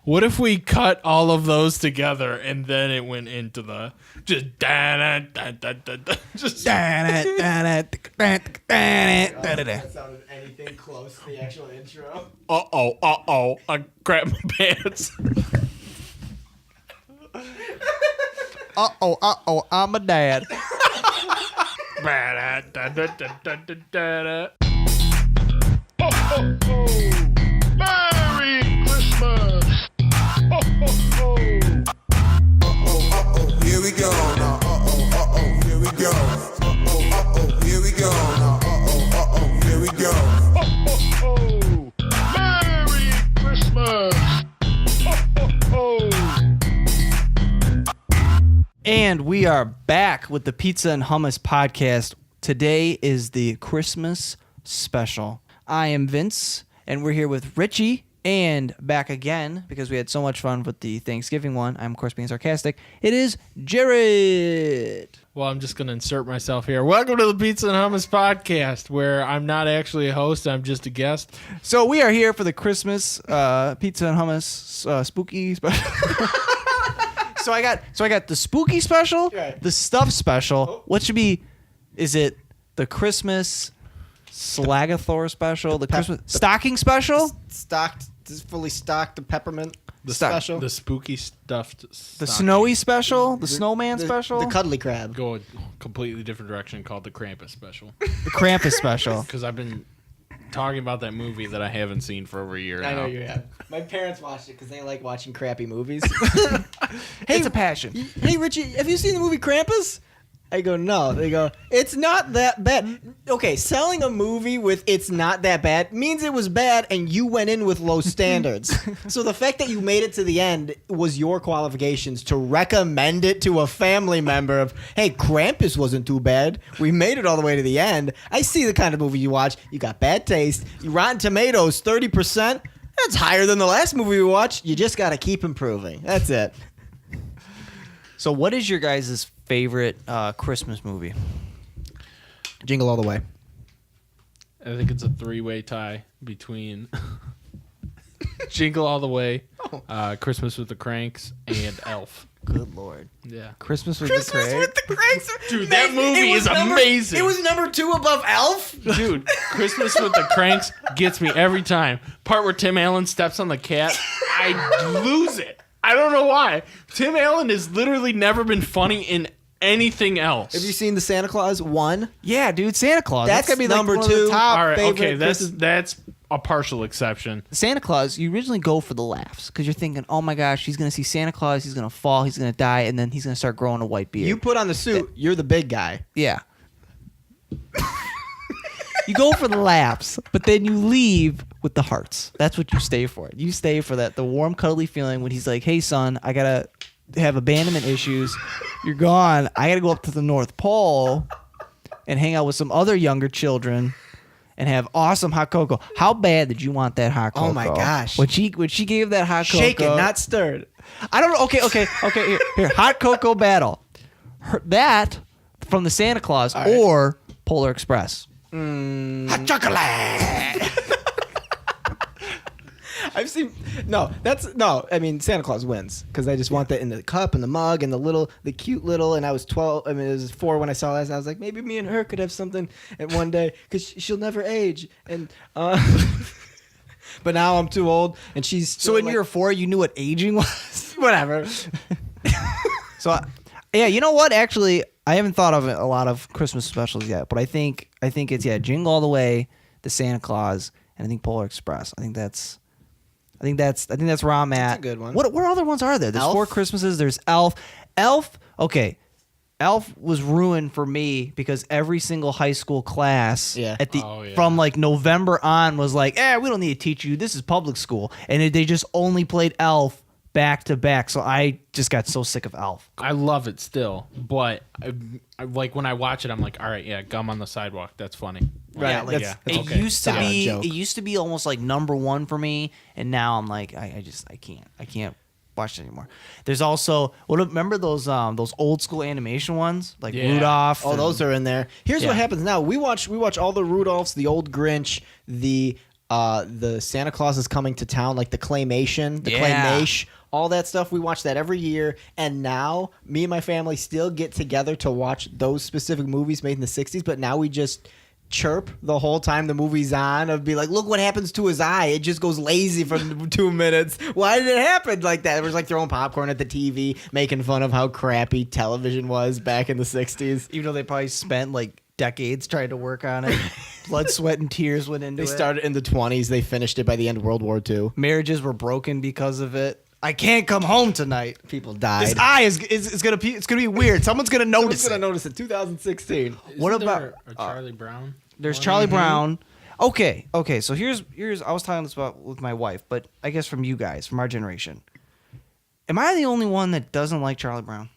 What if we cut all of those together and then it went into the just just That sounded anything close to the actual intro. I grabbed my pants. I'm a dad. Merry Christmas! Here we go. Here we go. Here we go. Here we go. Merry Christmas! And we are back with the Pizza and Hummus podcast. Today is the Christmas special. I am Vince, and we're here with Richie, and back again, because we had so much fun with the Thanksgiving one. I'm, of course, being sarcastic. It is Jarrett. Well, I'm just going to insert myself here. Welcome to the Pizza and Hummus podcast, where I'm not actually a host. I'm just a guest. So we are here for the Christmas Pizza and Hummus spooky special. So I got the spooky special, the stuffed special. What should be? Is it the Christmas Slagathor special? The Christmas stocking special? Fully stocked, the peppermint Special. The spooky stuffed. The snowy special? The snowman the special? The cuddly crab. Go a completely different direction called the Krampus special. The Krampus special. Because I've been talking about that movie that I haven't seen for over a year now. I know you have. My parents watched it because they like watching crappy movies. Hey, it's a passion. Hey, Richie, have you seen the movie Krampus? I go, no. They go, it's not that bad. Okay, selling a movie with it's not that bad means it was bad and you went in with low standards. So the fact that you made it to the end was your qualifications to recommend it to a family member of, hey, Krampus wasn't too bad. We made it all the way to the end. I see the kind of movie you watch. You got bad taste. You Rotten Tomatoes, 30%. That's higher than the last movie we watched. You just got to keep improving. That's it. So what is your guys' favorite Christmas movie? Jingle All the Way. I think it's a three-way tie between Jingle All the Way, Christmas with the Cranks, and Elf. Good Lord. Yeah. Christmas with the Cranks? Dude, that movie is amazing. It was number 2 above Elf? Dude, Christmas with the Cranks gets me every time. Part where Tim Allen steps on the cat, I lose it. I don't know why. Tim Allen has literally never been funny in anything else. Have you seen the Santa Claus 1? Yeah, dude, Santa Claus. That's gotta be like number one of the 2. top All right, favorite okay, Christmas- that's a partial exception. Santa Claus, you originally go for the laughs because you're thinking, oh my gosh, he's going to see Santa Claus, he's going to fall, he's going to die, and then he's going to start growing a white beard. You put on the suit, you're the big guy. Yeah. You go for the laughs, but then you leave with the hearts. That's what you stay for. You stay for that, the warm, cuddly feeling when he's like, hey, son, I got to have abandonment issues. You're gone. I got to go up to the North Pole and hang out with some other younger children and have awesome hot cocoa. How bad did you want that hot cocoa? Oh, my gosh. When she gave that hot cocoa. Shaken, not stirred. I don't know. Okay. Here. Hot cocoa battle. That from the Santa Claus or Polar Express. Hot chocolate. I've seen I mean Santa Claus wins because I just want that in the cup and the mug and the cute little. And I was 12. I mean it was 4 when I saw that. I was like, maybe me and her could have something at one day because she'll never age. And but now I'm too old and she's So when you were 4, you knew what aging was. Whatever. So yeah, you know what? Actually, I haven't thought of a lot of Christmas specials yet, but I think it's Jingle All the Way, the Santa Claus, and I think Polar Express. I think that's where I'm at. That's a good one. What other ones are there? There's Elf? 4 Christmases. There's Elf. Okay. Elf was ruined for me because every single high school class from like November on was like, we don't need to teach you. This is public school. And they just only played Elf back to back. So I just got so sick of Elf. I love it still, but I like when I watch it, I'm like, all right, yeah, gum on the sidewalk. That's funny. Right. Yeah, like, That's it used to be almost like number 1 for me, and now I'm like, I can't. watch it anymore. There's also remember those old school animation ones like Yeah. Rudolph. Oh, and- those are in there. Here's Yeah. what happens now. We watch all the Rudolphs, the old Grinch, the Santa Claus is coming to town, like the claymation, the Yeah. claymation, all that stuff. We watch that every year. And now me and my family still get together to watch those specific movies made in the 60s, but now we just chirp the whole time the movie's on of be like, look what happens to his eye. It just goes lazy for 2 minutes. Why did it happen like that? It was like throwing popcorn at the TV, making fun of how crappy television was back in the 60s. even though they probably spent like decades trying to work on it, blood, sweat, and tears went into They it. started in the 20s. They finished it by the end of World War II. Marriages were broken because of it. I can't come home tonight. People This died. eye is gonna be weird. Someone's gonna notice Who's going it. to notice it? 2016. What Isn't about there a Charlie Brown? There's Charlie Brown. Okay. So here's I was talking this about with my wife, but I guess from you guys, from our generation, am I the only one that doesn't like Charlie Brown?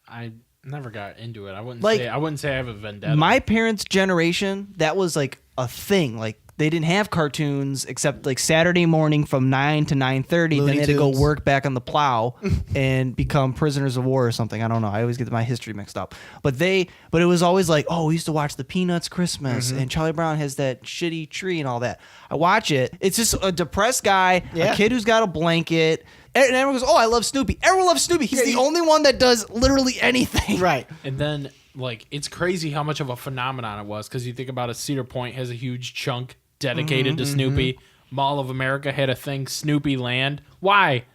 I never got into it. I wouldn't Like, say I have a vendetta. My parents' generation, that was like a thing. Like they didn't have cartoons except like Saturday morning from 9 to 9:30. Then Looney they had to go Tunes. work back on the plow and become prisoners of war or something. I don't know. I always get my history mixed up. But it was always like, oh, we used to watch the Peanuts Christmas and Charlie Brown has that shitty tree and all that. I watch it. It's just a depressed guy, Yeah. a kid who's got a blanket. And everyone goes, oh, I love Snoopy. Everyone loves Snoopy. He's the only one that does literally anything. Right. And then, like, it's crazy how much of a phenomenon it was because you think about it, Cedar Point has a huge chunk dedicated to Snoopy. Mall of America had a thing, Snoopy Land. Why?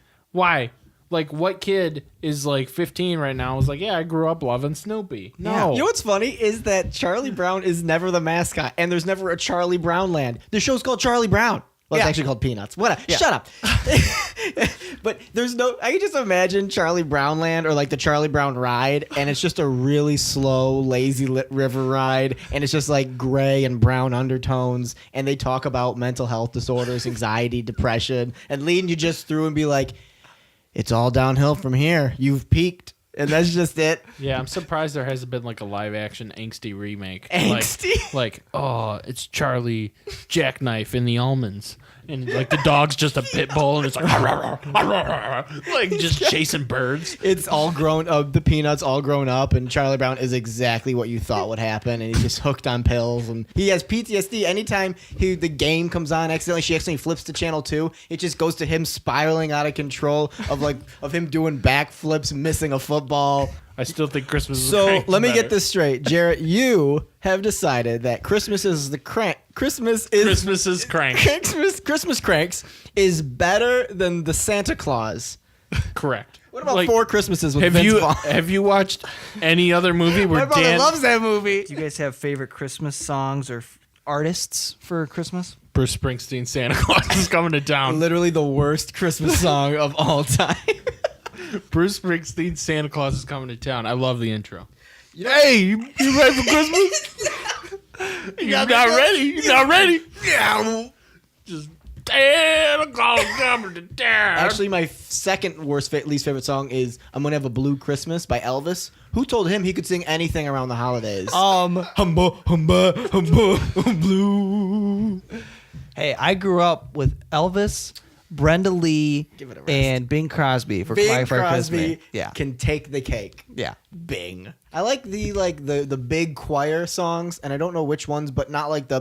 Like, what kid is like 15 right now is like, yeah, I grew up loving Snoopy. No. You know what's funny is that Charlie Brown is never the mascot, and there's never a Charlie Brown land. The show's called Charlie Brown. Well, Yeah. it's actually called Peanuts. What? Shut up. But there's no. I can just imagine Charlie Brown land or like the Charlie Brown ride, and it's just a really slow, lazy lit river ride, and it's just like gray and brown undertones, and they talk about mental health disorders, anxiety, depression, and leading you just through and be like, it's all downhill from here. You've peaked. And that's just it. Yeah, I'm surprised there hasn't been like a live action angsty remake. Angsty? Like, oh, it's Charlie Jackknife in the almonds. And like the dog's just a pit bull and it's like, like just chasing birds. It's all grown up. The Peanuts all grown up, and Charlie Brown is exactly what you thought would happen, and he's just hooked on pills, and he has PTSD. Anytime the game comes on accidentally, she accidentally flips to channel 2. It just goes to him spiraling out of control of him doing backflips, missing a football. I still think Christmas is So Cranks let me better. get this straight, Jarrett. You have decided that Christmas is Christmas is Cranks. Christmas Cranks is better than the Santa Claus. Correct. What about Like, Four Christmases with have Vince you Vaughn? have you watched any other movie where My brother Dan loves that movie. Do you guys have favorite Christmas songs or artists for Christmas? Bruce Springsteen Santa Claus is coming to town? Literally the worst Christmas song of all time. Bruce Springsteen Santa Claus is coming to town. I love the intro. Hey, you ready for Christmas? You're not ready. You're not ready. Yeah. Just Santa Claus coming to town. Actually, my second least favorite song is "I'm Gonna Have a Blue Christmas" by Elvis. Who told him he could sing anything around the holidays? Humba, humba, blue. Hey, I grew up with Elvis, Brenda Lee, Give it a rest. and Bing Crosby for Bing Cry for Crosby Christmas. Yeah. can take the cake. Yeah. Bing. I like the big choir songs, and I don't know which ones, but not like the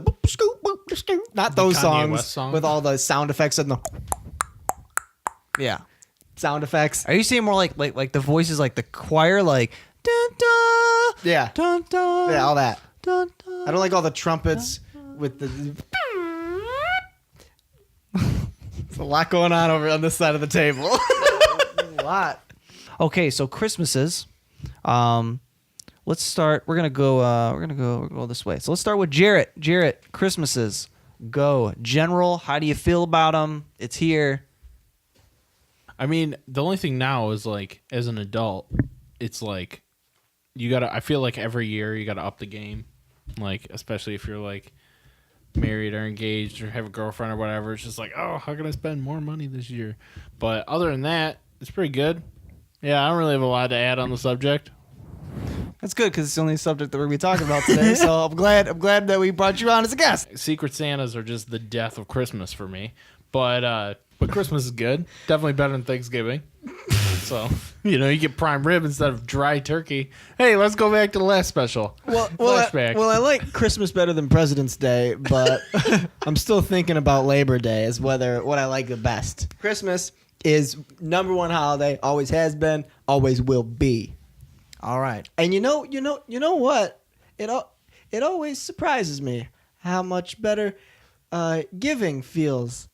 not those Kanye songs West song? with all the sound effects and the Yeah. sound effects. Are you saying more like the voices like the choir like dun dun Yeah, dun dun yeah, all that. dun dun? I don't like all the trumpets with the. There's a lot going on over on this side of the table. A lot. Okay, so Christmases. Let's start. We're gonna go this way. So let's start with Jarrett. Jarrett, Christmases. Go. General, how do you feel about them? It's here. I mean, the only thing now is like, as an adult, it's like you gotta. I feel like every year you gotta up the game, like especially if you're like married or engaged or have a girlfriend or whatever. It's just like, oh, how can I spend more money this year? But other than that, it's pretty good. Yeah, I don't really have a lot to add on the subject. That's good because it's the only subject that we're gonna be talking about today. So I'm glad that we brought you on as a guest. Secret Santas are just the death of Christmas for me. But Christmas is good. Definitely better than Thanksgiving. So, you get prime rib instead of dry turkey. Hey, let's go back to the last special. Flashback. I like Christmas better than President's Day, but I'm still thinking about Labor Day as what I like the best. Christmas is number one holiday, always has been, always will be. All right. And you know what? It always surprises me how much better giving feels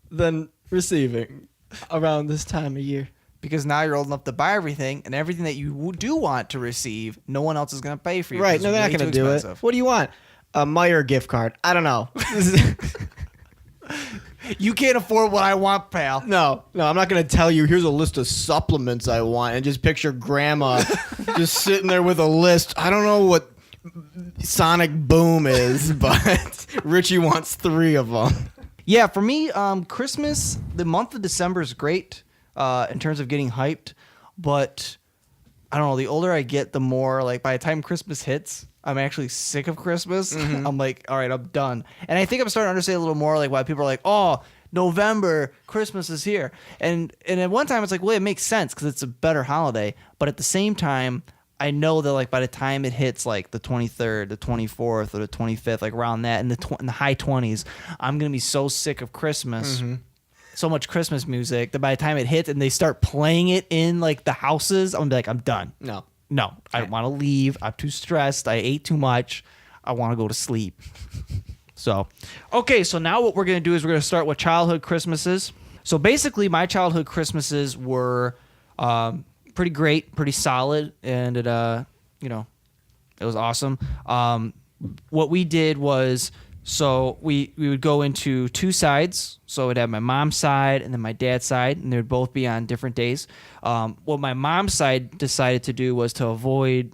than receiving around this time of year. Because now you're old enough to buy everything, and everything that you do want to receive, no one else is going to pay for you. Right? No, they're not going to do it. What do you want? A Meijer gift card? I don't know. You can't afford what I want, pal. No, I'm not going to tell you, here's a list of supplements I want, and just picture grandma just sitting there with a list. I don't know what Sonic Boom is, but Richie wants 3 of them. Yeah, for me, Christmas, the month of December is great in terms of getting hyped, but I don't know, the older I get, the more, like, by the time Christmas hits, I'm actually sick of Christmas. Mm-hmm. I'm like, all right, I'm done. And I think I'm starting to understand a little more, like, why people are like, oh, November, Christmas is here. And at one time, it's like, well, it makes sense because it's a better holiday. But at the same time, I know that, like, by the time it hits, like, the 23rd, the 24th, or the 25th, like, around that, in the high 20s, I'm going to be so sick of Christmas. Mm-hmm. So much Christmas music that by the time it hits and they start playing it in, like, the houses, I'm gonna be like, I'm done. No, I want to leave. I'm too stressed. I ate too much. I want to go to sleep. So now what we're gonna do is we're gonna start with childhood Christmases. So basically, my childhood Christmases were pretty great, pretty solid, and it was awesome. What we did was, so we would go into 2 sides. So I'd have my mom's side and then my dad's side, and they would both be on different days. What my mom's side decided to do was to avoid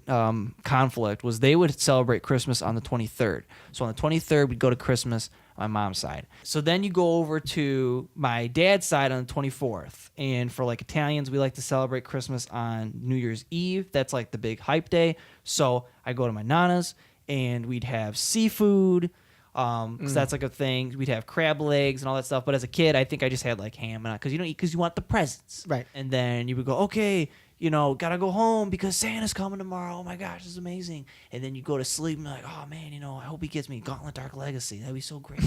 conflict, was they would celebrate Christmas on the 23rd. So on the 23rd, we'd go to Christmas on my mom's side. So then you go over to my dad's side on the 24th. And for, like, Italians, we like to celebrate Christmas on New Year's Eve. That's, like, the big hype day. So I go to my Nana's, and we'd have seafood, because that's, like, a thing. We'd have crab legs and all that stuff. But as a kid, I think I just had, like, ham, and because you don't eat because you want the presents. Right. And then you would go, okay, gotta go home because Santa's coming tomorrow. Oh my gosh, this is amazing. And then you go to sleep and you're like, oh man, I hope he gets me Gauntlet Dark Legacy. That'd be so great.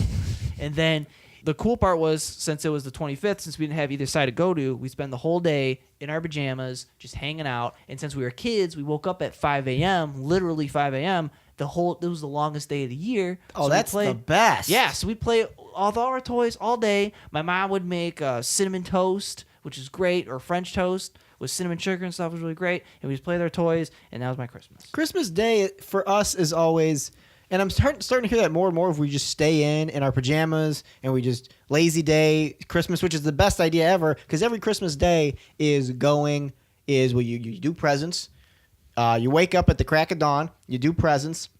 And then the cool part was, since it was the 25th, since we didn't have either side to go to, we spend the whole day in our pajamas just hanging out. And since we were kids, we woke up at 5 a.m., literally 5 a.m., it was the longest day of the year. Oh, so that's the best. Yeah, so we'd play all our toys all day. My mom would make cinnamon toast, which is great, or French toast with cinnamon sugar and stuff. Was really great. And we'd just play their toys, and that was my Christmas. Christmas Day for us is always, and I'm starting to hear that more and more, if we just stay in our pajamas and we just lazy day Christmas, which is the best idea ever, because every Christmas Day is well, you do presents. You wake up at the crack of dawn, you do presents,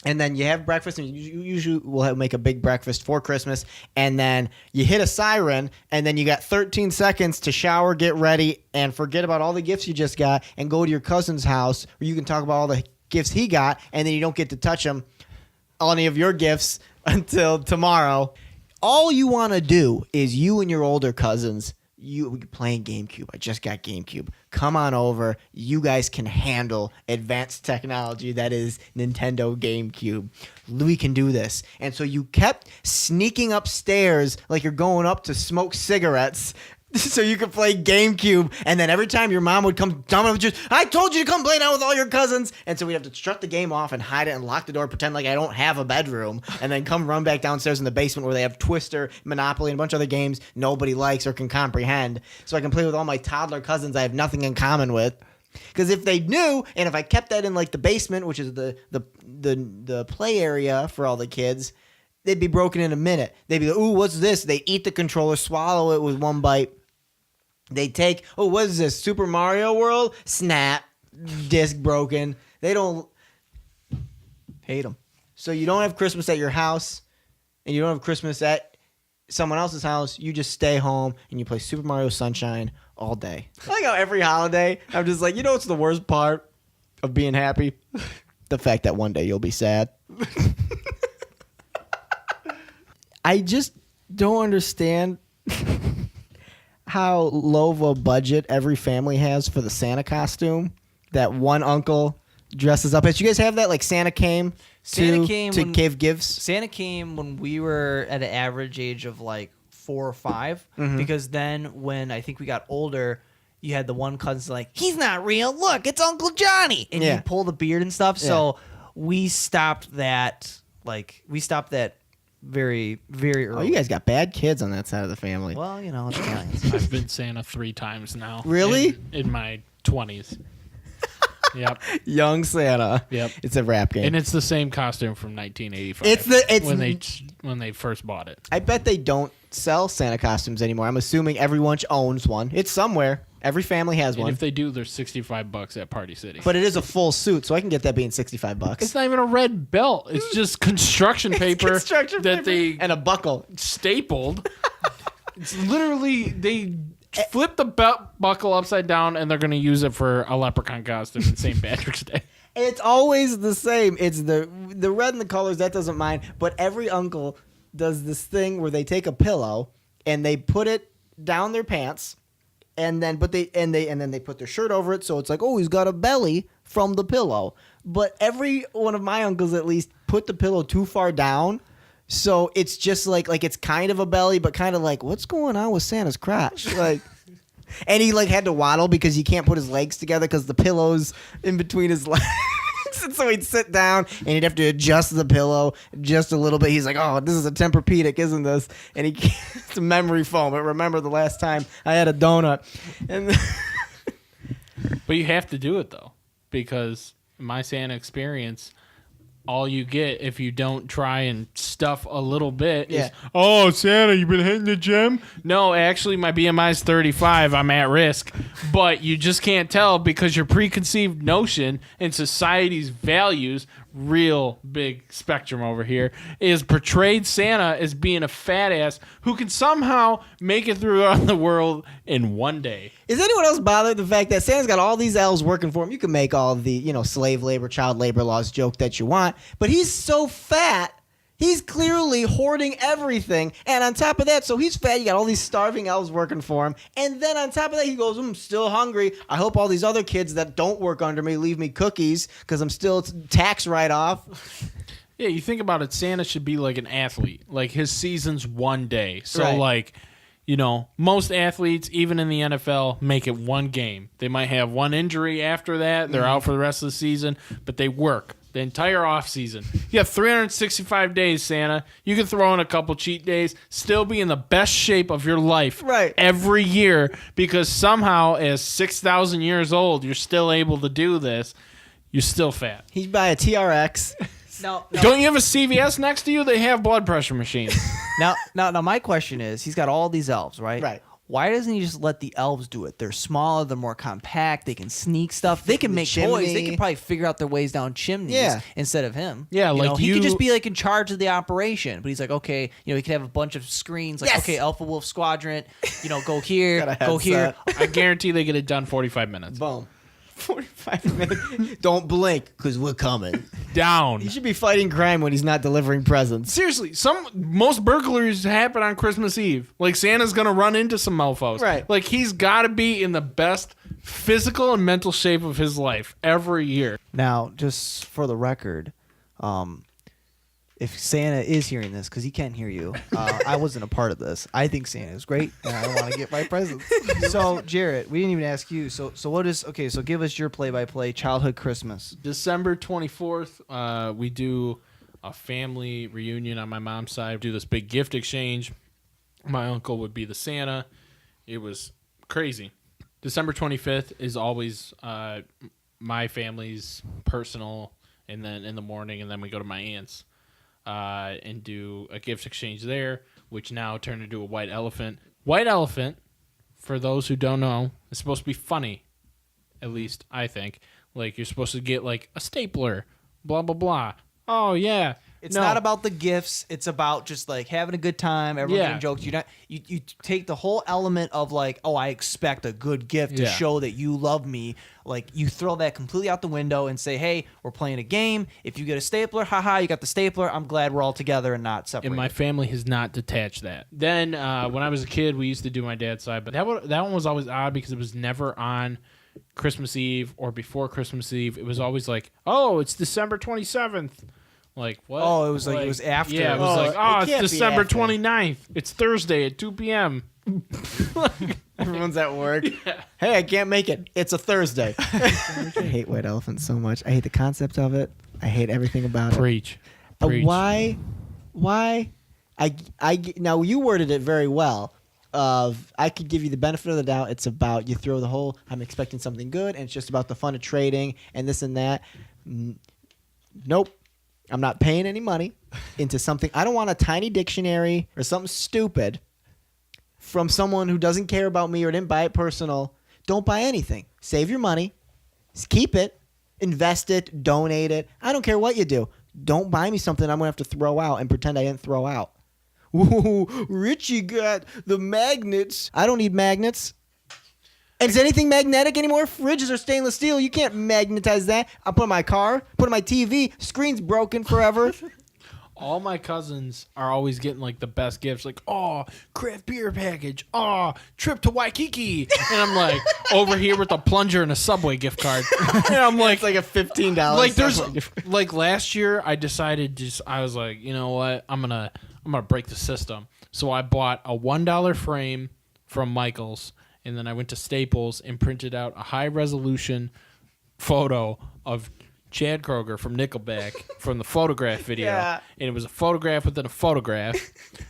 and then you have breakfast, and you usually will make a big breakfast for Christmas, and then you hit a siren, and then you got 13 seconds to shower, get ready, and forget about all the gifts you just got, and go to your cousin's house where you can talk about all the gifts he got, and then you don't get to touch any of your gifts until tomorrow. All you want to do is you and your older cousins, you're playing GameCube. I just got GameCube. Come on over. You guys can handle advanced technology that is Nintendo GameCube. We can do this. And so you kept sneaking upstairs like you're going up to smoke cigarettes so you could play GameCube. And then every time your mom would come down, I told you to come play now with all your cousins. And so we'd have to shut the game off and hide it and lock the door, pretend like I don't have a bedroom, and then come run back downstairs in the basement where they have Twister, Monopoly, and a bunch of other games nobody likes or can comprehend. So I can play with all my toddler cousins I have nothing in common with. Because if they knew, and if I kept that in, like, the basement, which is the play area for all the kids, they'd be broken in a minute. They'd be like, ooh, what's this? They eat the controller, swallow it with one bite. They take, oh, what is this? Super Mario World? Snap. Disc broken. They don't hate them. So you don't have Christmas at your house, and you don't have Christmas at someone else's house. You just stay home, and you play Super Mario Sunshine all day. I like how every holiday, I'm just like, what's the worst part of being happy? The fact that one day you'll be sad. I just don't understand how low of a budget every family has for the Santa costume. That one uncle dresses up as. You guys have that? Like Santa came to give gifts? Santa came when we were at an average age of like 4 or 5. Because then when I think we got older, you had the one cousin like, he's not real. Look, it's Uncle Johnny. And you pull the beard and stuff. So we stopped that. Very, very early. Oh, you guys got bad kids on that side of the family. Well, you know, it's Italians. I've been Santa 3 times now. Really? In my 20s. Yep. Young Santa. Yep. It's a rap game. And it's the same costume from 1985. When they first bought it. I bet they don't sell Santa costumes anymore. I'm assuming everyone owns one. It's somewhere. Every family has And one. if they do, they're $65 at Party City. But it is a full suit, so I can get that being $65. It's not even a red belt. It's just construction paper they and a buckle. stapled. It's literally they flip the buckle upside down and they're going to use it for a leprechaun costume in St. Patrick's Day. It's always the same. It's the red and the colors, that doesn't mind. But every uncle does this thing where they take a pillow and they put it down their pants. And then, then they put their shirt over it, so it's like, oh, he's got a belly from the pillow. But every one of my uncles, at least, put the pillow too far down, so it's just like it's kind of a belly, but kind of like, what's going on with Santa's crotch? Like, and he had to waddle because he can't put his legs together because the pillow's in between his legs. And so he'd sit down and he'd have to adjust the pillow just a little bit. He's like, oh, this is a Tempur-Pedic, isn't this? And it's a memory foam. I remember the last time I had a donut. And But you have to do it, though, because in my Santa experience, all you get if you don't try and stuff a little bit is, oh, Santa, you been hitting the gym? No, actually, my BMI is 35. I'm at risk. But you just can't tell because your preconceived notion and society's values, real big spectrum over here, is portrayed Santa as being a fat ass who can somehow make it throughout the world in one day. is anyone else bothered the fact that Santa's got all these elves working for him? You can make all the, slave labor, child labor laws joke that you want, but he's so fat, he's clearly hoarding everything. And on top of that, so he's fat, you got all these starving elves working for him. And then on top of that, he goes, I'm still hungry. I hope all these other kids that don't work under me leave me cookies because I'm still tax write-off. Yeah, you think about it, Santa should be like an athlete. Like, his season's one day. So, Right. most athletes, even in the NFL, make it one game. They might have one injury after that. They're out for the rest of the season, but they work the entire offseason. You have 365 days, Santa. You can throw in a couple cheat days, still be in the best shape of your life every year because somehow, as 6,000 years old, you're still able to do this. You're still fat. He'd buy a TRX. No. Don't you have a CVS next to you? They have blood pressure machines. Now, my question is, he's got all these elves, right? Right. Why doesn't he just let the elves do it? They're smaller, they're more compact, they can sneak stuff, they can make toys, they can probably figure out their ways down chimneys instead of him. Yeah, he could just be in charge of the operation, but he's like, okay, he could have a bunch of screens, like, okay, Alpha Wolf Squadron, go here, go here. I guarantee they get it done 45 minutes. Boom. 45 minutes. Don't blink, because we're coming. Down. He should be fighting crime when he's not delivering presents. Seriously, most burglaries happen on Christmas Eve. Like, Santa's gonna run into some mofos. Right. Like, he's gotta be in the best physical and mental shape of his life every year. Now, just for the record, if Santa is hearing this, because he can't hear you, I wasn't a part of this. I think Santa is great, and I want to get my presents. So, Jarrett, we didn't even ask you. So what is, okay, so give us your play-by-play childhood Christmas. December 24th, we do a family reunion on my mom's side. Do this big gift exchange. My uncle would be the Santa. It was crazy. December 25th is always my family's personal, and then in the morning, and then we go to my aunt's. And do a gift exchange there, which now turned into a white elephant. White elephant, for those who don't know, is supposed to be funny, at least I think. Like, you're supposed to get, like, a stapler, blah, blah, blah. Oh, yeah, It's No. not about the gifts. It's about just like having a good time. Everyone Yeah. getting jokes. You take the whole element of like, oh, I expect a good gift to Yeah. show that you love me. Like you throw that completely out the window and say, hey, we're playing a game. If you get a stapler, haha, you got the stapler. I'm glad we're all together and not separated. And my family has not detached that. Then when I was a kid, we used to do my dad's side, but that one was always odd because it was never on Christmas Eve or before Christmas Eve. It was always like, oh, it's December 27th. Like, what? Oh, it was like it was after. Yeah, it was Oh, like, it oh, can't it's be December after. 29th. It's Thursday at 2 p.m. Everyone's at work. Hey, I can't make it. It's a Thursday. I hate white elephants so much. I hate the concept of it. I hate everything about it. Preach. Preach. Why? Now you worded it very well. I could give you the benefit of the doubt. It's about you throw the whole. I'm expecting something good, and it's just about the fun of trading and this and that. Nope. I'm not paying any money into something. I don't want a tiny dictionary or something stupid from someone who doesn't care about me or didn't buy it personal. Don't buy anything. Save your money. Keep it. Invest it. Donate it. I don't care what you do. Don't buy me something I'm going to have to throw out and pretend I didn't throw out. Ooh, Richie got the magnets. I don't need magnets. Is anything magnetic anymore? Fridges are stainless steel. You can't magnetize that. I'll put it in my car, put it in my TV. Screen's broken forever. All my cousins are always getting like the best gifts, like, oh, craft beer package, oh, trip to Waikiki. And I'm like, over here with a plunger and a Subway gift card. And I'm like, It's like a $15. like there's like last year I decided I was like, you know what? I'm gonna break the system. So I bought a $1 frame from Michael's, and then I went to Staples and printed out a high resolution photo of Chad Kroger from Nickelback from the photograph video. Yeah. And it was a photograph within a photograph.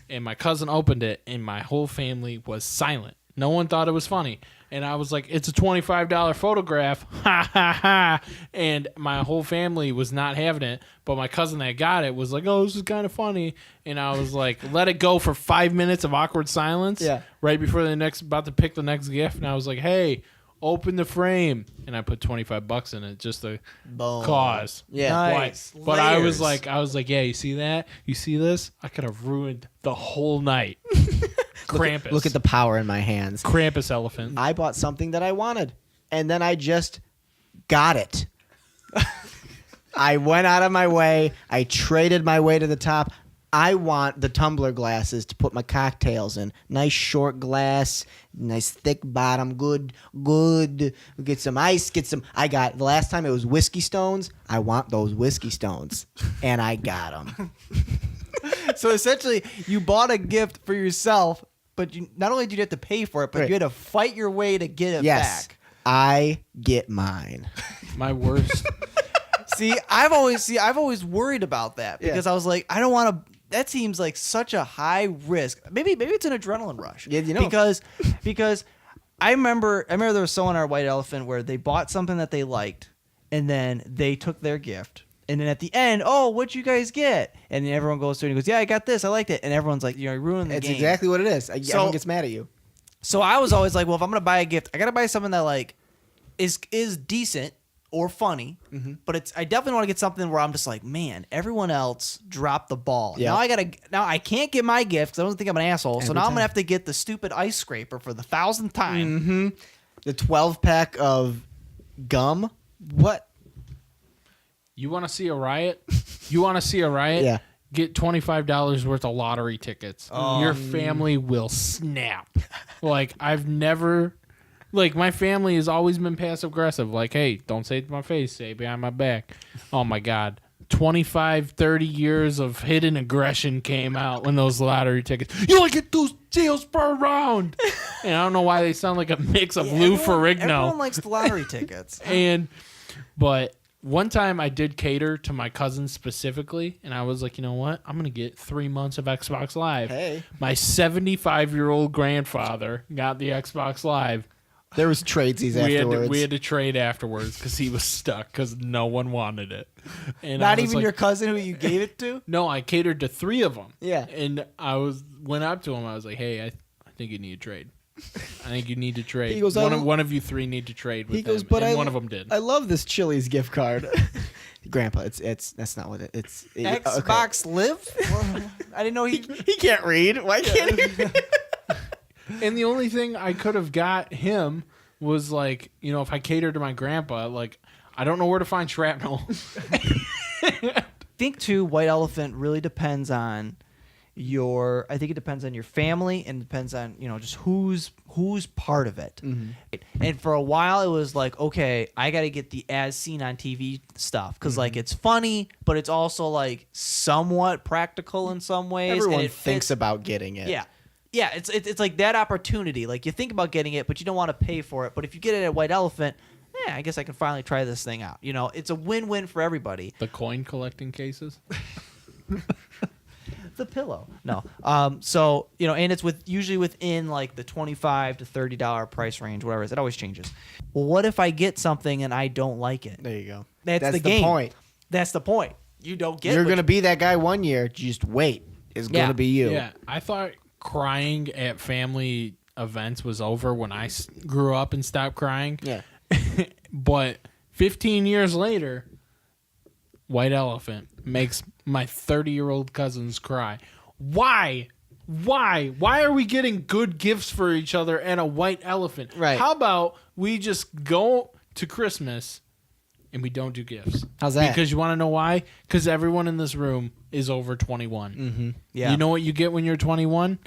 And my cousin opened it, and my whole family was silent. No one thought it was funny. And I was like, it's a $25 photograph. Ha, ha, ha. And my whole family was not having it. But my cousin that got it was like, oh, this is kind of funny. And I was like, let it go for 5 minutes of awkward silence. Yeah. Right before about to pick the next gift. And I was like, hey, open the frame. And I put $25 in it just to Boom. cause. Yeah. Nice. But I was Layers. like, yeah, you see that? You see this? I could have ruined the whole night. Krampus. Look at the power in my hands. Krampus elephant. I bought something that I wanted, and then I just got it. I went out of my way. I traded my way to the top. I want the tumbler glasses to put my cocktails in. Nice short glass, nice thick bottom, good. Get some ice, the last time it was whiskey stones. I want those whiskey stones, and I got them. So essentially, you bought a gift for yourself, but you not only did you have to pay for it, but Right. you had to fight your way to get it Yes, back. I get mine. My worst. I've always worried about that because Yeah. I was like, I don't want to. That seems like such a high risk. Maybe it's an adrenaline rush. Yeah, you know. because I remember there was someone on our White Elephant where they bought something that they liked, and then they took their gift. And then at the end, oh, what'd you guys get? And then everyone goes through and he goes, yeah, I got this. I liked it. And everyone's like, you're ruining the It's game. exactly what it is. Everyone gets mad at you. So I was always like, well, if I'm gonna buy a gift, I gotta buy something that like is decent or funny. But I definitely want to get something where I'm just like, man, everyone else dropped the ball. Yeah. Now I can't get my gift because I don't think I'm an asshole. So Every now I'm time. gonna have to get the stupid ice scraper for the 1,000th time. The 12-pack of gum. What? You want to see a riot? Yeah. Get $25 worth of lottery tickets. Your family will snap. Like, I've never... Like, my family has always been passive-aggressive. Like, hey, don't say it to my face. Say it behind my back. Oh, my God. 25, 30 years of hidden aggression came out when those lottery tickets... You only get 2 deals per round! And I don't know why they sound like a mix of Lou Ferrigno. Everyone likes the lottery tickets. But one time I did cater to my cousins specifically, and I was like, you know what? I'm going to get 3 months of Xbox Live. Hey. My 75-year-old grandfather got the Xbox Live. There was tradesies afterwards. We had to trade afterwards because he was stuck because no one wanted it. And I Not was even like, your cousin who you gave it to? No, I catered to 3 of them. Yeah. And went up to him. I was like, hey, I think you need a trade. I think you need to trade. He goes, one of you three need to trade with He goes, him, but and one of them did. I love this Chili's gift card. Grandpa, that's not what it's. Xbox Live? I didn't know he. He can't read. Why can't he? And the only thing I could have got him was like, if I catered to my grandpa, like, I don't know where to find shrapnel. I think too, White Elephant really depends on I think it depends on your family and depends on just who's part of it. And for a while it was like, okay, I got to get the as seen on TV stuff because like it's funny, but it's also like somewhat practical in some ways. Everyone and thinks about getting it. Yeah, it's like that opportunity. Like you think about getting it, but you don't want to pay for it. But if you get it at White Elephant, I guess I can finally try this thing out. It's a win-win for everybody. The coin collecting cases. The pillow. No. So, and it's usually within like the $25 to $30 price range, whatever it is. It always changes. Well, what if I get something and I don't like it? There you go. That's the game. Point. That's the point. You don't get You're going to be that guy one year. Just wait. It's going to be you. Yeah, I thought crying at family events was over when I grew up and stopped crying. Yeah. But 15 years later, White Elephant makes my 30-year-old cousins cry. Why? Why are we getting good gifts for each other and a White Elephant? Right. How about we just go to Christmas and we don't do gifts? How's that? Because you want to know why? Because everyone in this room is over 21. Mm-hmm. Yeah. You know what you get when you're 21?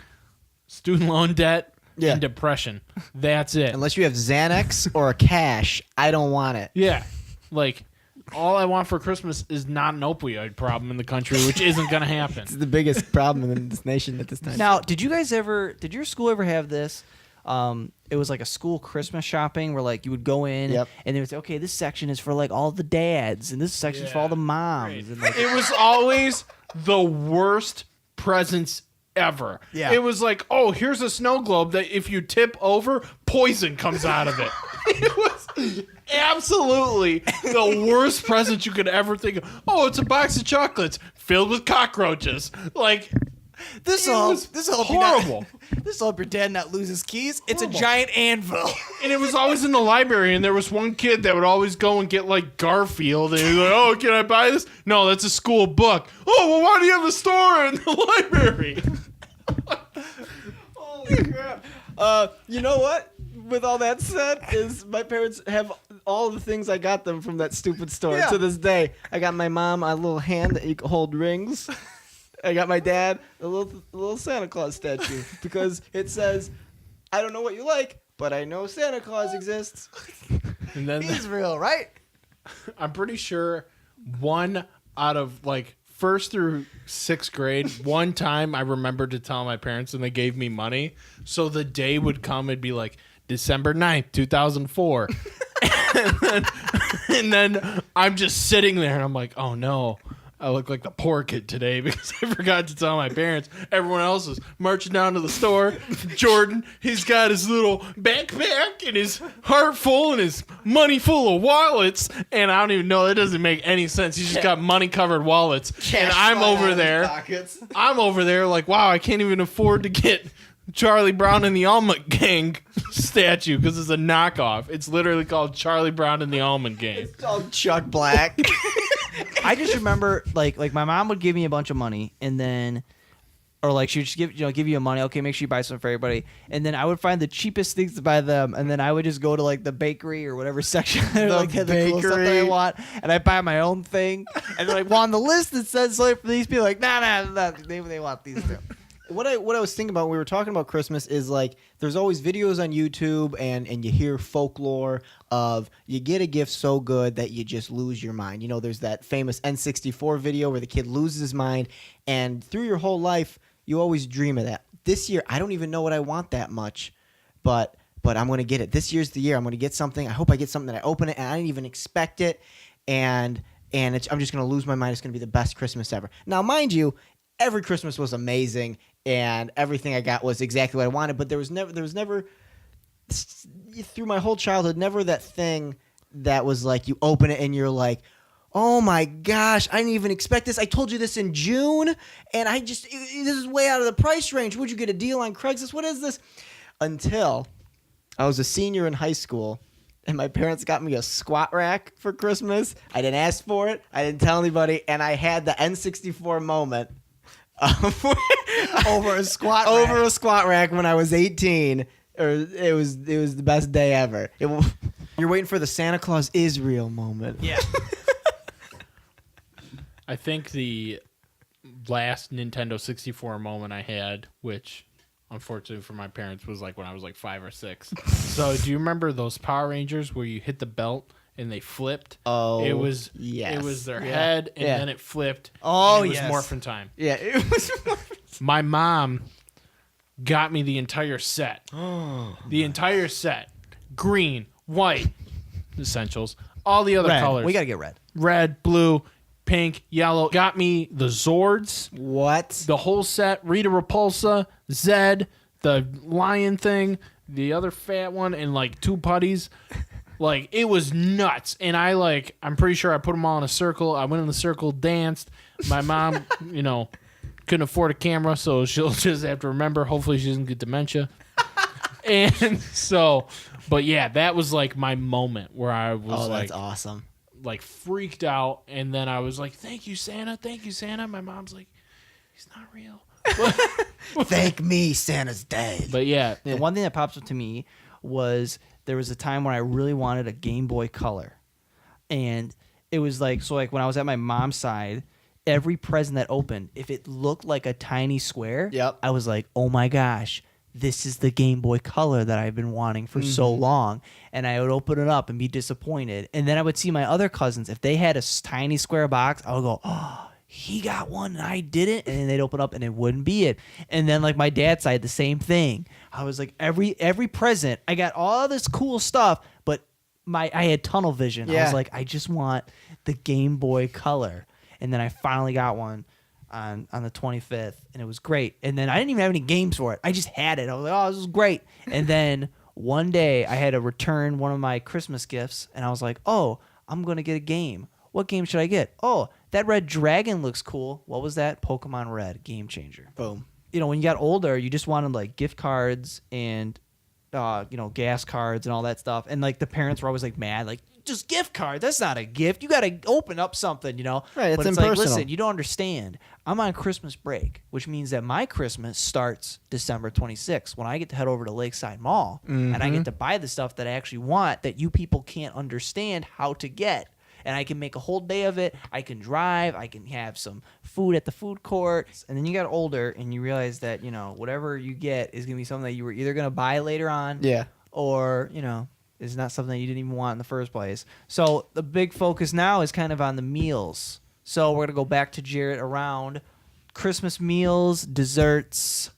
Student loan debt and depression. That's it. Unless you have Xanax or a cash, I don't want it. Yeah. Like, all I want for Christmas is not an opioid problem in the country, which isn't going to happen. It's the biggest problem in this nation at this time. Now, did your school ever have this? It was like a school Christmas shopping where like you would go in and they would say, okay, this section is for like all the dads and this section is for all the moms. And, like, It was always the worst presents ever. Yeah. It was like, oh, here's a snow globe that if you tip over, poison comes out of it. It was absolutely the worst present you could ever think of. Oh, it's a box of chocolates filled with cockroaches. Like, this it will was horrible. This will help your dad not lose his keys. It's a giant anvil. And it was always in the library, and there was one kid that would always go and get like Garfield, and he's like, "Oh, can I buy this?" No, that's a school book. Oh, well, why do you have a store in the library? Holy crap. You know what? With all that said, is my parents have all the things I got them from that stupid store to this day. I got my mom a little hand that you can hold rings. I got my dad a little Santa Claus statue because it says, "I don't know what you like, but I know Santa Claus exists." And then He's real, right? I'm pretty sure one out of like 1st through 6th grade, one time I remembered to tell my parents and they gave me money. So the day would come, it'd be like December 9th, 2004. and then I'm just sitting there and I'm like, oh no, I look like the poor kid today because I forgot to tell my parents. Everyone else is marching down to the store. Jordan, he's got his little backpack and his heart full and his money full of wallets. And I don't even know. That doesn't make any sense. He's just got money-covered wallets. And I'm over there. I'm over there like, wow, I can't even afford to get Charlie Brown and the Almond Gang statue because it's a knockoff. It's literally called Charlie Brown and the Almond Gang. It's called Chuck Black. I just remember like my mom would give me a bunch of money and then or like she would just give you money, okay, make sure you buy something for everybody, and then I would find the cheapest things to buy them, and then I would just go to like the bakery or whatever section like had the cool stuff that I want, and I buy my own thing, and they're like, well, on the list it says something for these people, like nah, they want these too. What I was thinking about when we were talking about Christmas is like there's always videos on YouTube and you hear folklore of you get a gift so good that you just lose your mind. You know, there's that famous N64 video where the kid loses his mind, and through your whole life you always dream of that. This year I don't even know what I want that much, but I'm going to get it. This year's the year I'm going to get something. I hope I get something that I open it and I didn't even expect it, and I'm just going to lose my mind. It's going to be the best Christmas ever. Now, mind you, every Christmas was amazing and everything I got was exactly what I wanted, but there was never through my whole childhood, never that thing that was like you open it and you're like, oh my gosh, I didn't even expect this. I told you this in June and this is way out of the price range. Would you get a deal on Craigslist? What is this? until I was a senior in high school. And my parents got me a squat rack for Christmas. I didn't ask for it. I didn't tell anybody. And I had the N64 moment Over a squat over a squat rack when I was 18. It was the best day ever. You're waiting for the Santa Claus is real moment. Yeah. I think the last Nintendo 64 moment I had, which unfortunately for my parents was like when I was like 5 or 6. So do you remember those Power Rangers where you hit the belt and they flipped? Oh, it was yes. It was their head and then it flipped. Oh, and it was yes. morphin' time. Yeah, it was. My mom got me the entire set. The entire set. Green, white, essentials, all the other Red. colors. We gotta get red. Red, blue, pink, yellow. Got me the Zords, What? the whole set. Rita Repulsa, Zed, the lion thing, the other fat one, and like 2 putties. Like, it was nuts. And I'm pretty sure I put them all in a circle. I went in the circle, danced. My mom, couldn't afford a camera, so she'll just have to remember. Hopefully she doesn't get dementia. And so, but yeah, that was like my moment where I was That's awesome. like freaked out. And then I was like, thank you, Santa. Thank you, Santa. My mom's like, he's not real. Thank me, Santa's dead. But yeah, The one thing that pops up to me was there was a time when I really wanted a Game Boy Color. And it was like when I was at my mom's side, every present that opened, if it looked like a tiny square, Yep. I was like, oh my gosh, this is the Game Boy Color that I've been wanting for so long. And I would open it up and be disappointed. And then I would see my other cousins, if they had a tiny square box, I would go, oh, he got one and I didn't. And then they'd open up and it wouldn't be it. And then like my dad's side, the same thing. I was like, every present, I got all this cool stuff, but I had tunnel vision. I Yeah. was like, I just want the Game Boy Color. And then I finally got one on the 25th, and it was great. And then I didn't even have any games for it. I just had it. I was like, oh, this is great. And then one day I had to return one of my Christmas gifts, and I was like, oh, I'm going to get a game. What game should I get? Oh, that red dragon looks cool. What was that? Pokemon Red. Game changer. Boom. When you got older, you just wanted like gift cards and gas cards and all that stuff. And like the parents were always like mad, like, just gift cards. That's not a gift. You got to open up something, Right, it's But it's like, impersonal. listen, you don't understand. I'm on Christmas break, which means that my Christmas starts December 26th when I get to head over to Lakeside Mall and I get to buy the stuff that I actually want that you people can't understand how to get. And I can make a whole day of it. I can drive. I can have some food at the food court. And then you got older and you realize that, whatever you get is going to be something that you were either going to buy later on Yeah. or, is not something that you didn't even want in the first place. So the big focus now is kind of on the meals. So we're going to go back to Jarrett around Christmas meals, desserts,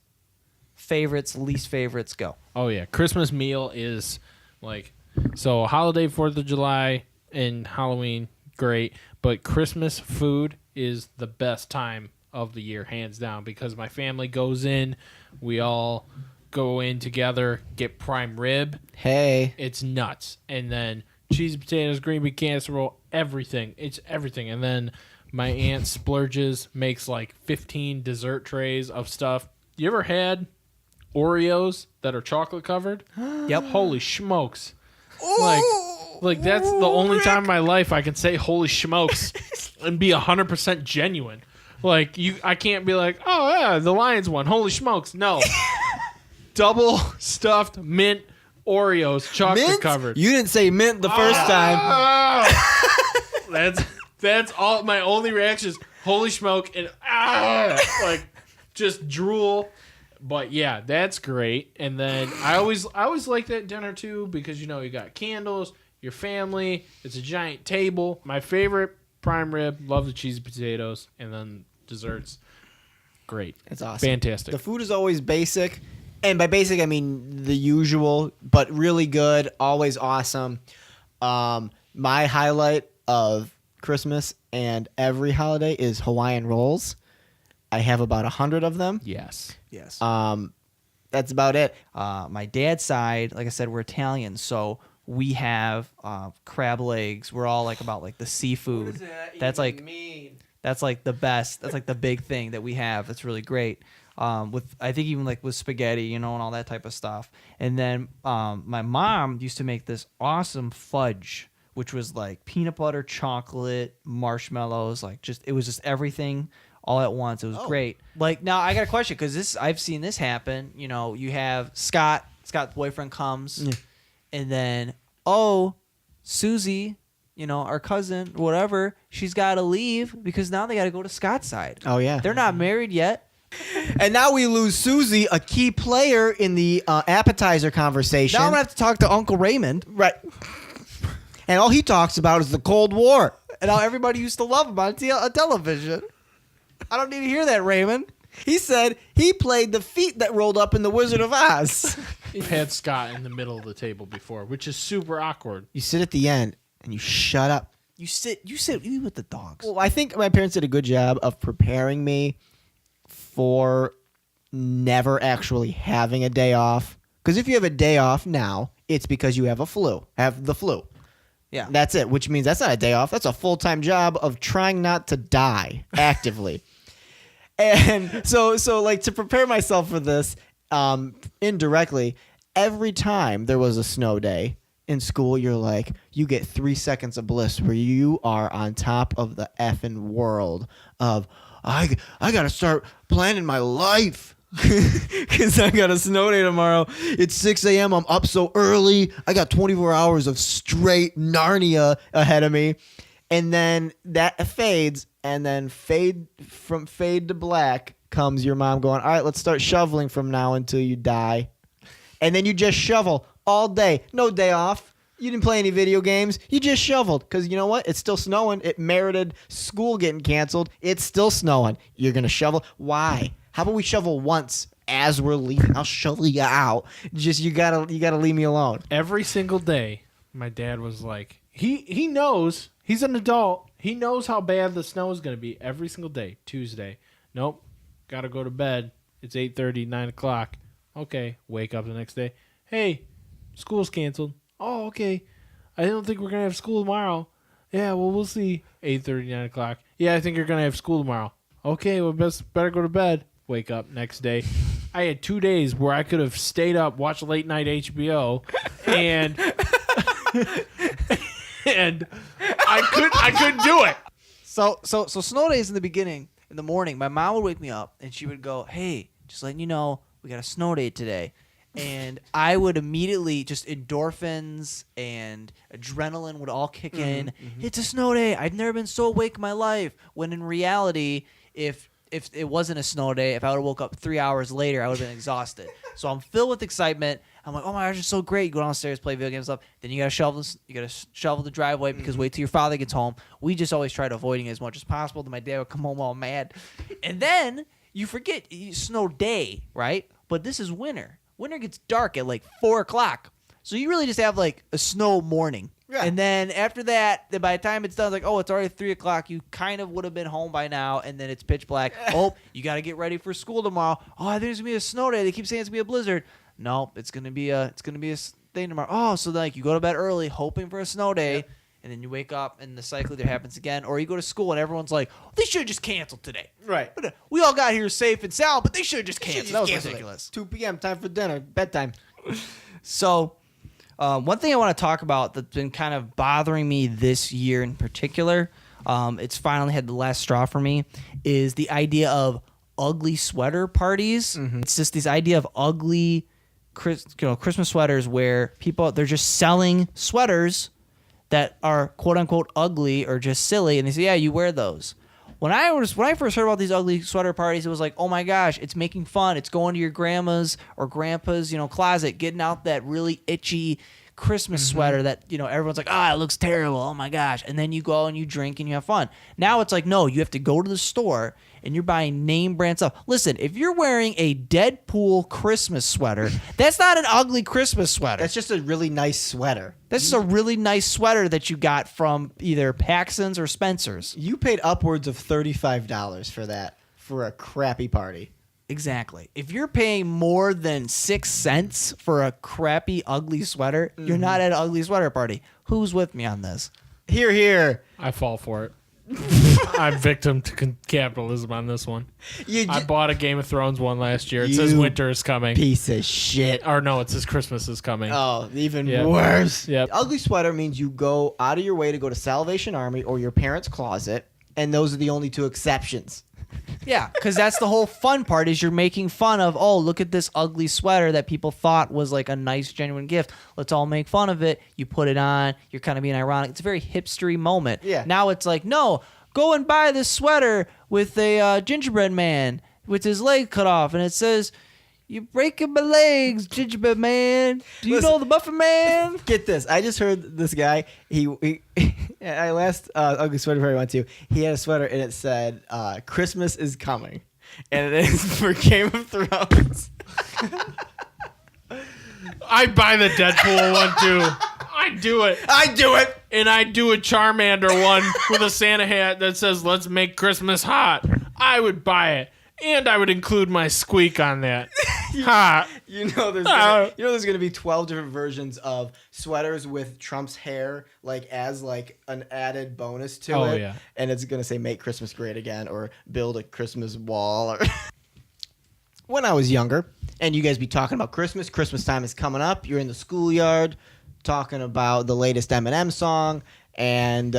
favorites, least favorites, go. oh yeah, Christmas meal is like, so holiday, 4th of July and Halloween, great. But Christmas food is the best time of the year, hands down, because my family goes in, we all go in together, get prime rib. Hey. It's nuts. And then cheesy potatoes, green bean casserole, everything. It's everything. And then my aunt splurges, makes like 15 dessert trays of stuff. You ever had Oreos that are chocolate covered? Yep. Holy smokes. Like that's the only time in my life I can say holy smokes and be 100% genuine. Like I can't be like, oh yeah, the Lions won. Holy smokes. No. Double stuffed mint Oreos, chocolate Mint? covered. You didn't say mint the first time. That's all. My only reaction is holy smoke and like just drool. But yeah, that's great. And then I always like that dinner too because you got candles, your family. It's a giant table. My favorite prime rib. Love the cheesy potatoes, and then desserts. Great. It's awesome. Fantastic. The food is always basic. And by basic, I mean the usual, but really good, always awesome. My highlight of Christmas and every holiday is Hawaiian rolls. I have about 100 of them. Yes. Yes. That's about it. My dad's side, like I said, we're Italian, so we have crab legs. We're all about the seafood. That's like That's like the best. That's like the big thing that we have. That's really great. With I think even like with spaghetti, and all that type of stuff. And then my mom used to make this awesome fudge, which was like peanut butter, chocolate, marshmallows, like it was just everything all at once. It was great. Like now I got a question because I've seen this happen. You have Scott's boyfriend comes, and then Susie, our cousin, whatever, she's got to leave because now they got to go to Scott's side. Oh yeah, they're not married yet. And now we lose Susie, a key player in the appetizer conversation. Now I'm gonna have to talk to Uncle Raymond. Right. And all he talks about is the Cold War. And how everybody used to love him on television. I don't need to hear that, Raymond. He said he played the feet that rolled up in The Wizard of Oz. I've had Scott in the middle of the table before, which is super awkward. You sit at the end and you shut up. You sit with the dogs. Well, I think my parents did a good job of preparing me for never actually having a day off. Because if you have a day off now, it's because you have the flu. Yeah. That's it, which means that's not a day off. That's a full-time job of trying not to die actively. And so like to prepare myself for this indirectly, every time there was a snow day in school, you get 3 seconds of bliss where you are on top of the effing world of, I got to start planning my life. Because I got a snow day tomorrow. It's 6 a.m. I'm up so early. I got 24 hours of straight Narnia ahead of me. And then that fades. And then fade to black comes your mom going, all right, let's start shoveling from now until you die. And then you just shovel all day. No day off. You didn't play any video games. You just shoveled. Because you know what? It's still snowing. It merited school getting canceled. It's still snowing. You're going to shovel. Why? How about we shovel once as we're leaving? I'll shovel you out. Just you gotta leave me alone. Every single day, my dad was like, he knows, he's an adult. He knows how bad the snow is going to be every single day. Tuesday, nope, got to go to bed. It's 8:30, 9 o'clock. Okay, wake up the next day. Hey, school's canceled. Oh, okay. I don't think we're going to have school tomorrow. Yeah, well, we'll see. 8:30, 9 o'clock. Yeah, I think you're going to have school tomorrow. Okay, well, better go to bed. Wake up next day. I had 2 days where I could have stayed up, watched late night HBO, and and I couldn't do it. So snow days in the beginning, in the morning, my mom would wake me up and she would go, hey, just letting you know, we got a snow day today. And I would immediately just endorphins and adrenaline would all kick in. It's a snow day. I've never been so awake in my life. When in reality, if it wasn't a snow day, if I would have woke up 3 hours later, I would have been exhausted. So I'm filled with excitement. I'm like, oh my gosh, it's so great. You go downstairs, play video games stuff. Then you gotta shovel the driveway because wait till your father gets home. We just always tried avoiding it as much as possible. Then my dad would come home all mad. And then you forget snow day, right? But this is winter. Winter gets dark at like 4 o'clock. So you really just have like a snow morning. Yeah. And then after that, then by the time it's done, it's like, oh, it's already 3 o'clock. You kind of would have been home by now, and then it's pitch black. Oh, you got to get ready for school tomorrow. Oh, I think it's gonna be a snow day. They keep saying it's gonna be a blizzard. No, it's gonna be a thing tomorrow. Oh, so like you go to bed early, hoping for a snow day, and then you wake up, and the cycle either happens again, or you go to school, and everyone's like, oh, they should have just canceled today. Right. We all got here safe and sound, but they should have just canceled. That was ridiculous. 2 p.m. time for dinner, bedtime. So. One thing I want to talk about that's been kind of bothering me this year in particular, it's finally had the last straw for me, is the idea of ugly sweater parties. It's just this idea of ugly Christmas sweaters where they're just selling sweaters that are quote unquote ugly or just silly, and they say, yeah, you wear those. When I first heard about these ugly sweater parties, it was like, oh my gosh, it's making fun. It's going to your grandma's or grandpa's, closet, getting out that really itchy Christmas sweater that, everyone's like, it looks terrible. Oh my gosh. And then you go and you drink and you have fun. Now it's like, no, you have to go to the store and you're buying name brand stuff. Listen, if you're wearing a Deadpool Christmas sweater, that's not an ugly Christmas sweater. That's just a really nice sweater. That's just a really nice sweater that you got from either Paxson's or Spencer's. You paid upwards of $35 for that for a crappy party. Exactly. If you're paying more than 6 cents for a crappy, ugly sweater, you're not at an ugly sweater party. Who's with me on this? Here, here. I fall for it. I'm victim to capitalism on this one. You I j- bought a Game of Thrones one last year. It says You winter is coming. piece of shit. Or no, it says Christmas is coming. Oh, even Yep. worse. Yep. Ugly sweater means you go out of your way to go to Salvation Army or your parents' closet, and those are the only two exceptions. Yeah, because that's the whole fun part is you're making fun of, oh, look at this ugly sweater that people thought was like a nice, genuine gift. Let's all make fun of it. You put it on. You're kind of being ironic. It's a very hipstery moment. Yeah. Now it's like, no, go and buy this sweater with a gingerbread man with his leg cut off. And it says, you're breaking my legs, gingerbread man. Do you Listen. know the Muffin Man? Get this. I just heard this guy. He I last ugly sweater party I went to. He had a sweater and it said Christmas is coming, and it is for Game of Thrones. I buy the Deadpool one too. I do it. I do it. And I do a Charmander one with a Santa hat that says, let's make Christmas hot. I would buy it. And I would include my squeak on that. Hot. You know there's gonna be 12 different versions of sweaters with Trump's hair as an added bonus to it. Yeah. And it's gonna say "Make Christmas Great Again" or "Build a Christmas Wall." Or when I was younger, and you guys be talking about Christmas. Christmas time is coming up. You're in the schoolyard talking about the latest Eminem song, and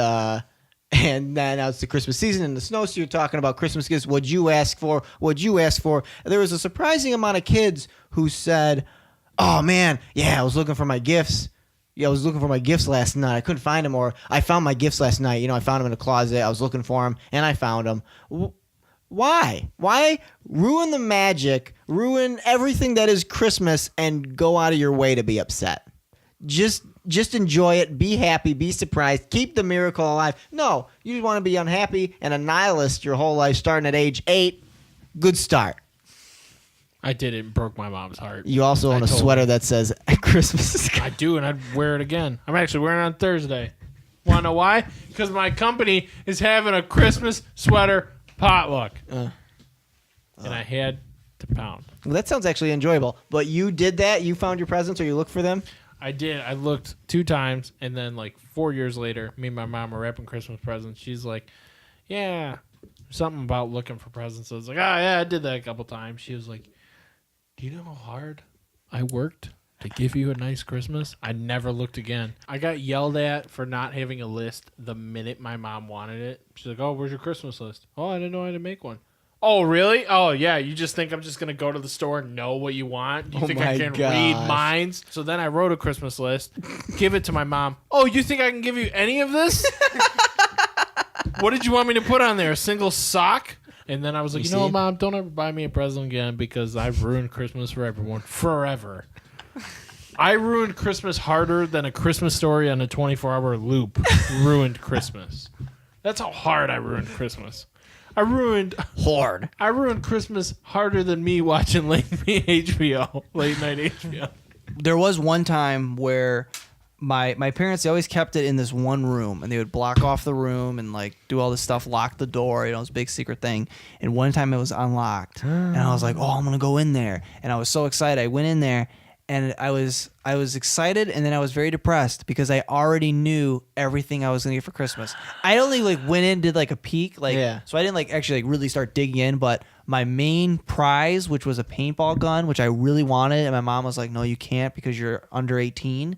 then now it's the Christmas season in the snow, so you're talking about Christmas gifts. What'd you ask for? What'd you ask for? There was a surprising amount of kids who said, oh, man, yeah, I was looking for my gifts. Yeah, I was looking for my gifts last night. I couldn't find them, or I found my gifts last night. I found them in a closet. I was looking for them, and I found them. Why? Why ruin the magic, ruin everything that is Christmas, and go out of your way to be upset? Just enjoy it. Be happy. Be surprised. Keep the miracle alive. No, you just want to be unhappy and a nihilist your whole life starting at age 8. Good start. I did it and broke my mom's heart. You also own a told sweater that says Christmas is coming. I do, and I'd wear it again. I'm actually wearing it on Thursday. Want to know why? Because my company is having a Christmas sweater potluck. And I had to pound. Well, that sounds actually enjoyable. But you did that? You found your presents or you looked for them? I did. I looked 2 times, and then 4 years later, me and my mom were wrapping Christmas presents. She's like, yeah, something about looking for presents. I was like, oh, yeah, I did that a couple times. She was like, do you know how hard I worked to give you a nice Christmas? I never looked again. I got yelled at for not having a list the minute my mom wanted it. She's like, oh, where's your Christmas list? Oh, I didn't know I had to make one. Oh, really? Oh, yeah. You just think I'm just going to go to the store and know what you want? You think I can read minds? So then I wrote a Christmas list, give it to my mom. Oh, you think I can give you any of this? What did you want me to put on there? A single sock? And then I was like, you know what, Mom? Don't ever buy me a present again because I've ruined Christmas for everyone. Forever. I ruined Christmas harder than a Christmas Story on a 24-hour loop ruined Christmas. That's how hard I ruined Christmas. I ruined Christmas harder than me watching late night HBO. There was one time where my parents, they always kept it in this one room, and they would block off the room and do all this stuff, lock the door, this big secret thing. And one time it was unlocked, and I was like, oh, I'm gonna go in there, and I was so excited. I went in there, and I was excited, and then I was very depressed because I already knew everything I was gonna get for Christmas. I only went in, did a peek, so I didn't actually really start digging in. But my main prize, which was a paintball gun, which I really wanted, and my mom was like, no, you can't because you're under 18.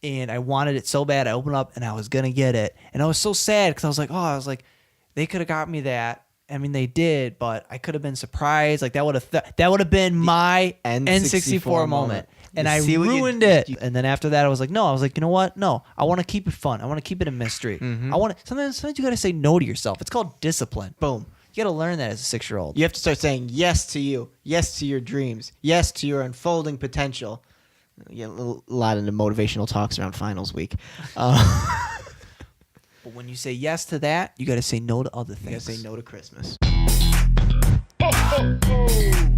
And I wanted it so bad. I opened up and I was gonna get it, and I was so sad because I was like, they could have got me that. I mean, they did, but I could have been surprised. That would have been my N64 moment. And I ruined it. And then after that, I was like, you know what? No, I want to keep it fun. I want to keep it a mystery. Mm-hmm. Sometimes you got to say no to yourself. It's called discipline. Boom. You got to learn that as a 6-year-old. You have to start saying yes to you, yes to your dreams, yes to your unfolding potential. You get a lot into motivational talks around finals week. But when you say yes to that, you got to say no to other things. You got to say no to Christmas. Oh, oh, oh.